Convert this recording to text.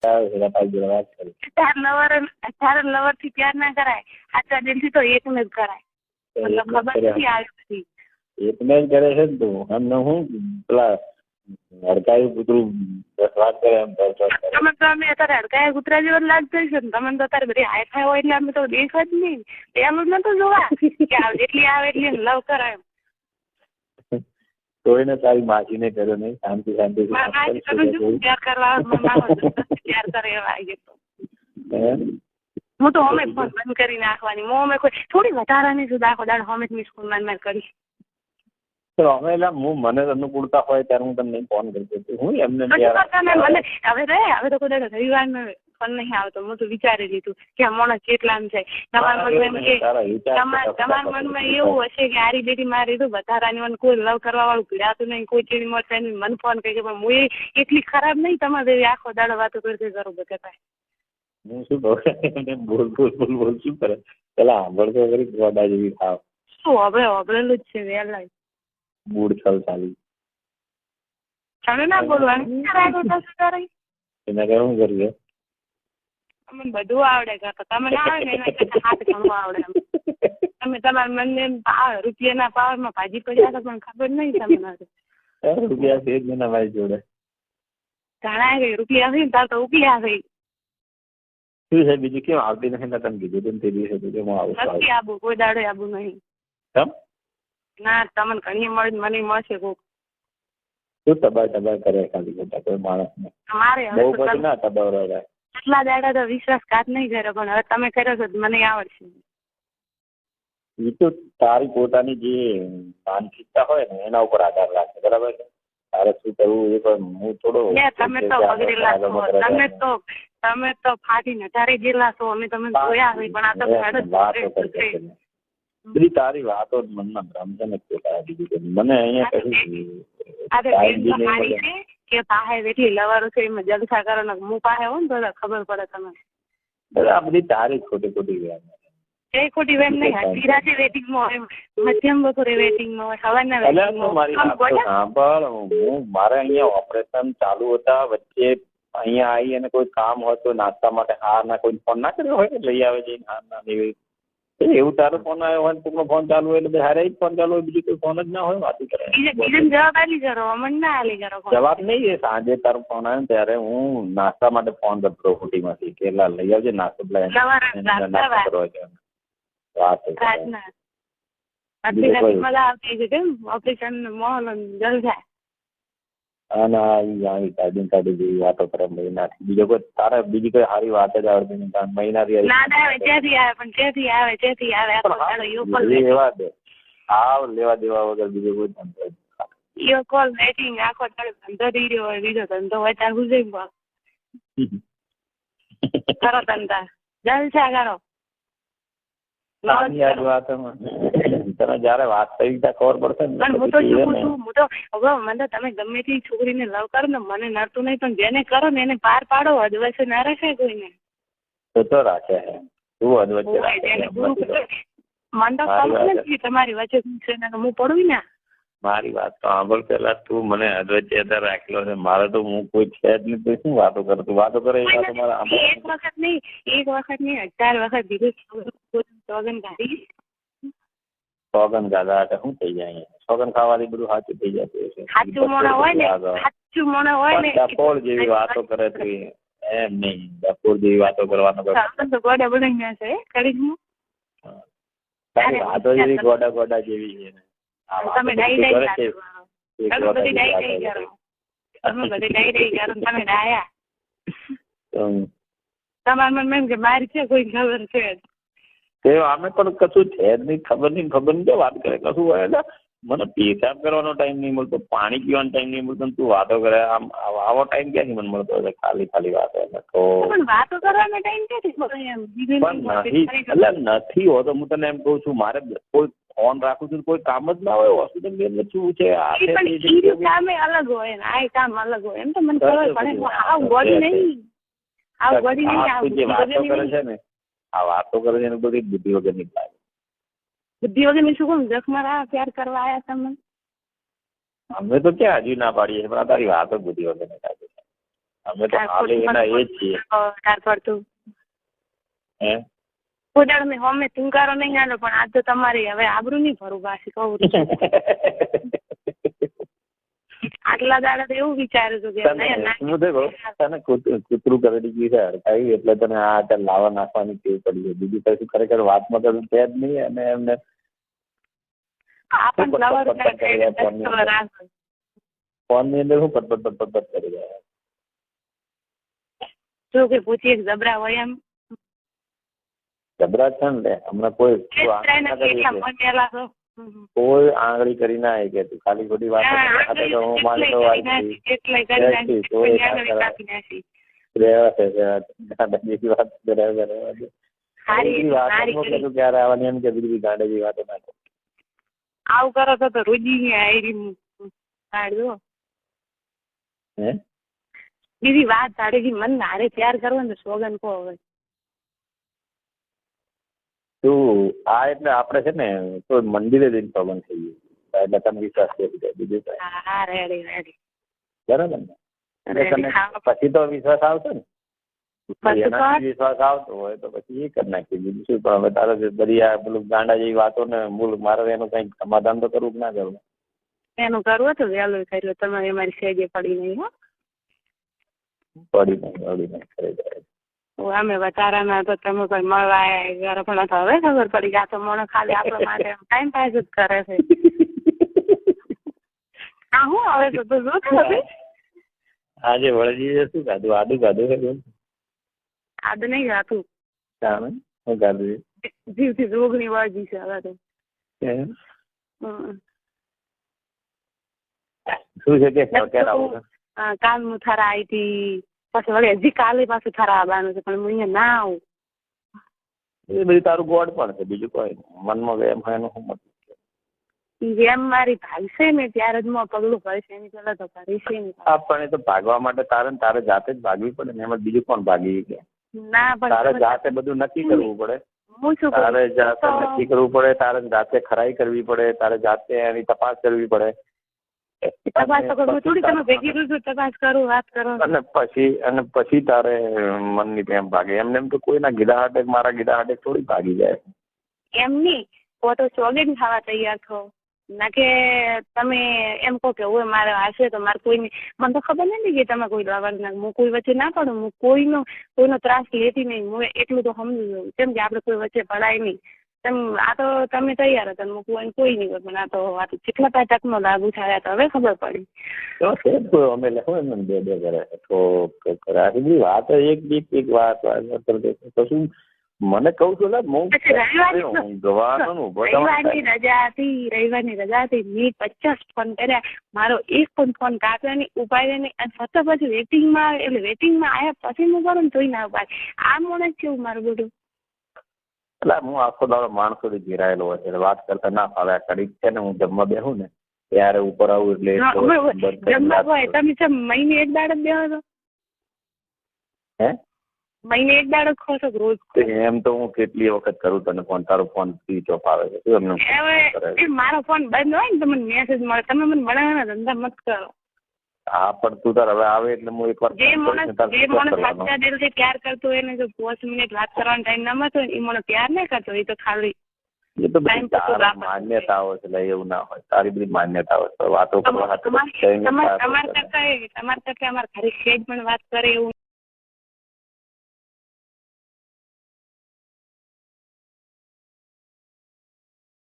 તારી જોડે વાત કરી. તારે લવર થી પ્યાર ના કરાય, સાચા દિલ થી તો એકને જ કરાય. મતલબ ખબર નથી આવી. એકને જ કરે છે ને તું. એમને હું પેલા હડકાયું કૂતરું વાત કરે એમ. તમે તો અમે અત્યારે હડકાયા કૂતરા જેવા લાગતા છે ને. તમે તો અત્યારે બધી હાઈફાઈ હોય એટલે અમે તો દેખ જ નહીં. પેલું નતું જોવા કે જેટલી આવે એટલી લવ કરાય. કોઈને તારી માસીને કર્યો નહીં. શાંતિ શાંતિ પ્યાર કરવા પ્યાર કરે એવા આવી ગયો. હું તો અમે ફોન બંધ કરી નાખવાની. હું અમે કોઈ થોડી વધારાની સુધા આખો દાડ અમે મિસ કોલ માર કરી. અમે એટલે હું મને અનુકૂળતા હોય ત્યારે હું તમને ફોન કરી હું એમને મને હવે તો કોઈ રવિવાર નો ફોન નહીં આવતો. હું તો વિચારી લીધું કે આ માણસ કેટલામ છે. તમારા મનમાં એવું હશે કે આરી બેટી મારી તો વધારાની મને કોઈ લવ કરવા વાળું પીડાતું નહીં, કોઈ ચીડી મળશે નહીં. મને ફોન કરી પણ હું એટલી ખરાબ નહીં તમારે આખો દાડો વાતો કરતી કરું બધા. હું શું કહું બોલ શું કરે પેલા સાંભળતો કરી ગોડા જેવી ખાવ. શું હવે અભરેલું જ છે વેલા મૂડ છલ ચાલી. તમે ના બોલવાનું એને કેવું કરીએ અમને બધું આવડે કરતા. તમે ના આવે ને એના કરતા હાથ ઘણું આવડે. તમે તમારા મનને રૂપિયાના પાવરમાં ભાજી પડ્યા હતા પણ ખબર નહીં તમને. રૂપિયા છે જ ને મારી જોડે ઘણા ગઈ રૂપિયા થઈ તાર તો ઉકલ્યા થઈ. શું છે બીજું કેમ આવતી નથી? તમે કીધું તું તે દિવસે હું આવું નથી આવું કોઈ દાડે આવું નહીં. ના તમને ઘણી મળી મને મળશે કોક. શું તબાહ કરે ખાલી ખોટા કોઈ માણસ ને મારે બહુ પછી ના તબાહ રહે. એટલા દાડા તો વિશ્વાસઘાત નહીં કર્યો પણ હવે તમે કર્યો છો મને આવડશે. એ તો તારી પોતાની જે માનસિકતા હોય ને એના ઉપર આધાર રાખે. બરાબર છે. તારે શું કરવું એ પણ હું થોડો તમે તો બગડેલા છો. તમે તો ફાટી નજારે જેલા છો. અમે તમે જોયા હોય પણ આ તો બધી તારી વાતો મનમાં ભ્રમ છે ને બીજું મને અહીંયા કહ્યું કે પાસે એટલી લવારો છે એમાં જલસા કરો ને હું પાસે હોય ને તો ખબર પડે તમને. આ બધી તારી ખોટી વેમ એ ખોટી વેમ નહીં. ધીરાજી વેટિંગમાં હોય, મધ્યમ બપોરે વેટિંગમાં હોય, સવારના સાંભળ હું મારે અહીંયા ઓપરેશન ચાલુ હતા વચ્ચે અહીંયા આવી અને કોઈ કામ હોય તો નાસ્તા માટે હા ના કોઈ ફોન ના કર્યો હોય લઈ આવે જઈને હા ના એવી એવું તારો ફોન આવ્યો હોય કોઈનો ફોન ચાલુ હોય એટલે હારે જ ફોન ચાલુ હોય બીજું કોઈ ફોન જ ના હોય વાતું કરે. જવાબ નહીં એ સાંજે તારો ફોન આવ્યો ત્યારે હું નાસ્તા માટે ફોન કરતો હોટીમાંથી કે લઈ આવજે નાસ્તો જેવી વાતો કરે મહિનાથી. બીજો કોઈ તારે બીજી કોઈ સારી વાત જ આવડતી નહીં. મહિનાથી એવા દે આવ લેવા દેવા વગર બીજો કોઈ ધંધો હોય ત્યાં સુધી કરો ધંધા જલસા કરો. તને જયારે વાસ્તવિકતા ખબર પડશે ને મને તમે ગમે તે છોકરીને લવ કરો ને મને નડતું નહીં પણ જેને કરો ને એને પાર પાડો. અધવચ્ચે ના રાખે કોઈને. તો રાખે તું અધવચ્ચે મન તો ખબર નથી તમારી વચ્ચે છે ને હું પડું ને. મારી વાત તો સાંભળ પેલા તું મને અધવચ્ચે અત્યારે રાખેલો છે. મારે તો હું કોઈ છે જ નહીં તો શું વાતો કરે તું વાતો કરે એ વાતો મારા એક વખત નહીં 1000 વખત દીધું સોગન કાઢી સોગન ગાધા એટલે શું થઈ જાય? સોગન ખાવાથી બધું સાચું થઈ જતું છે. સાચું મોણા હોય ને બપોર જેવી વાતો કરે તું એમ નહીં. બપોર જેવી વાતો કરવાનો ગોડા બનાવી છે કરી વાતો જેવી ગોડા જેવી છે. તમે ડાઈ તમે ડાયા તમારા મનમાં એમ કે મારી છે કોઈ ખબર છે અમે પણ કશું છે જ નહીં. ખબર નહીં વાત કરે કશું હોય એટલે મને પેશાબ કરવાનો ટાઈમ નહીં મળતો, પાણી પીવાનો ટાઈમ નહીં મળતો. તું વાતો કરે આવો ટાઈમ ક્યાંથી મને મળતો હોય? ખાલી વાતો વાતો કરવાનો ટાઈમ નથી હોતો. હું તને એમ કઉ છું મારે કોઈ ફોન રાખું છું કોઈ કામ જ ના હોય. હોસ્પિટલ ની અંદર શું છે કામ અલગ હોય ને આ કામ અલગ હોય એમ તો મને ખબર પડે. આવું ગોડી નહીં વાતો કરે છે ને આ વાતો કરે છે ને બધી બુદ્ધિ વગર ની લાગે. બુદ્ધિ વગર ની શું કોણ દસ મારા પ્યાર કરવા આવ્યા તમે? અમે તો ક્યાં હજુ ના પાડીએ પણ તારી વાતો બુદ્ધિ વગર ની લાગે. અમે તો હાલે એના એ જ છીએ. તાર પડતું હે ઉદાડ મેં હમે તુંકારો નહીં આલો પણ આજ તો તમારી હવે આબરૂ નહીં ભરું પાછી કહું આટલા દાડા તો એવું વિચાર્યું હતું કે હું દેખો તને કૂતરું કરેલી ગઈ છે હડકાવી એટલે તને આ અત્યારે લાવા નાખવાની ટેવ પડી છે. બીજું કશું ખરેખર વાતમાં તો છે જ નહીં. અને એમને ફોન ની અંદર હું પટ કરી રહ્યા શું કે પૂછી જબરા હોય એમ જબરા છે ને હમણાં કોઈ આંગળી કરી ના આવી કે તું ખાલી ખોટી વાત હું માનતો ક્યારે આવવાની એમ કે બીજી ગાંડેજી વાતો ના આવું કરો તો રોજી કાઢજો બીજી વાત તારે મન હારે તૈયાર કરવો ને સોગન કહો હવે તું આ એટલે આપડે છે ને તો મંદિરે જઈને સોગન થઈ ગયું એટલે તમે વિશ્વાસ કરી દે બીજું હા રેડી રેડી બરાબર ને પછી તો વિશ્વાસ આવશે ને વિશ્વાસ આવતો હોય તો પછી એ કરી નાખીએ બીજું શું. પણ હવે તારે દરિયા પેલું ગાંડા જેવી વાતો ને મૂળ મારે એનું કઈક સમાધાન તો કરવું કે ના કરવું એનું કરવું તો વહેલું કર્યું તમારે અમારી સેજે પડી નહીં હો પડી નહીં કરી જાય અમે વધારાના તો તમે કોઈ મળવા આવ્યા પણ તો હવે ખબર પડી ગયા તો મને ખાલી આપણા માટે ટાઈમ પાસ જ કરે છે. હા હું હવે તો તું જો આજે વળજી શું ખાધું આદુ ખાધું છે આદુ નહીં ખાતું શું ખાધું જીવથી રોગની વળજી છે હવે તો શું છે કે કાલ હું થરા આવી હતી પછી વળી હજી કાલે પાછું થરા આવવાનું છે પણ હું અહીંયા ના આવું એ બધી તારું ગોડ પણ છે બીજું કોઈ મનમાં વેમ હોય એનું શું મતલબ જેમ મારી ભાગશે ને ત્યારે જ હું પગલું ભરીશ એની પેલા તો ભરીશ નહીં. પણ એ તો ભાગવા માટે તારે જાતે જ ભાગવી પડે ને એમાં બીજું કોણ ભાગી કે ના પણ તારે જાતે બધું નક્કી કરવું પડે. હું શું તારે જાતે નક્કી કરવું પડે તારે જાતે ખરાઈ કરવી પડે તારે જાતે એની તપાસ કરવી પડે. તપાસ તો કરું થોડી તમે ભેગી રૂ તપાસ કરું વાત કરો અને પછી તારે મનની પ્રેમ ભાગે એમને એમ તો કોઈના ગીધા હાટે મારા ગીધા હાટે થોડી ભાગી જાય એમ નહીં તો ચોગેન ખાવા તૈયાર થો ના કે તમે એમ કહો કે હવે મારે હશે તો મારે કોઈને મને તો ખબર નથી કે તમે કોઈ લવર ના હું કોઈ વચ્ચે ના પડું હું કોઈનો ત્રાસ લેતી નહીં હું એટલું તો સમજુ છું કેમ કે આપણે કોઈ વચ્ચે પડાય નહીં આ તો તમે તૈયાર હતા મૂકવું કોઈ નહીં હોય પણ આ તો કેટલા ટકનો લાગુ થાય તો હવે ખબર પડી અમે લખો એમ બે કરે વાત એક વાત તો શું મને કહું છું રવિવારની રજા હતી મેં 50 ફોન કર્યા મારો એક પણ ફોન કાપ્યા નહીં ઉપાડ્યા નહીં અને છતાં પછી વેટિંગમાં આવ્યા પછી હું કરું ને તોય ના ઉપાડ આ મોણસ કેવું મારું બધું એટલે હું આખો દાડો માણસો ઘેરાયેલો હોય એટલે વાત કરતા ના ફાવે કડીક છે ને હું જમવા બેહું ને ત્યારે ઉપર આવું એટલે જમવા હોય તમે મહિને એક દાડો બેહો છો હે મહિને એક દાડો ખો છો રોજ એમ તો હું કેટલી વખત કરું તને ફોન તારો ફોન સ્વિચ ઓફ આવે છે મારો ફોન બંધ હોય ને તો મને મેસેજ મળે તમે મને મળવાના ધંધા મત કરો હા પણ તું તાર હવે આવે એટલે હું એકવાર જે માણસ સાચા દિલથી પ્યાર કરતો હોય એને જો 5 મિનિટ વાત કરવાનો ટાઈમ ના મળતો એ મને પ્યાર નહીં કરતો એ તો ખાલી એ તો બધી માન્યતાઓ છે એવું ના હોય તારી બધી માન્યતાઓ છે વાતો કરવા તમારા કરતા અમારે ઘરે સેજ પણ વાત કરે એવું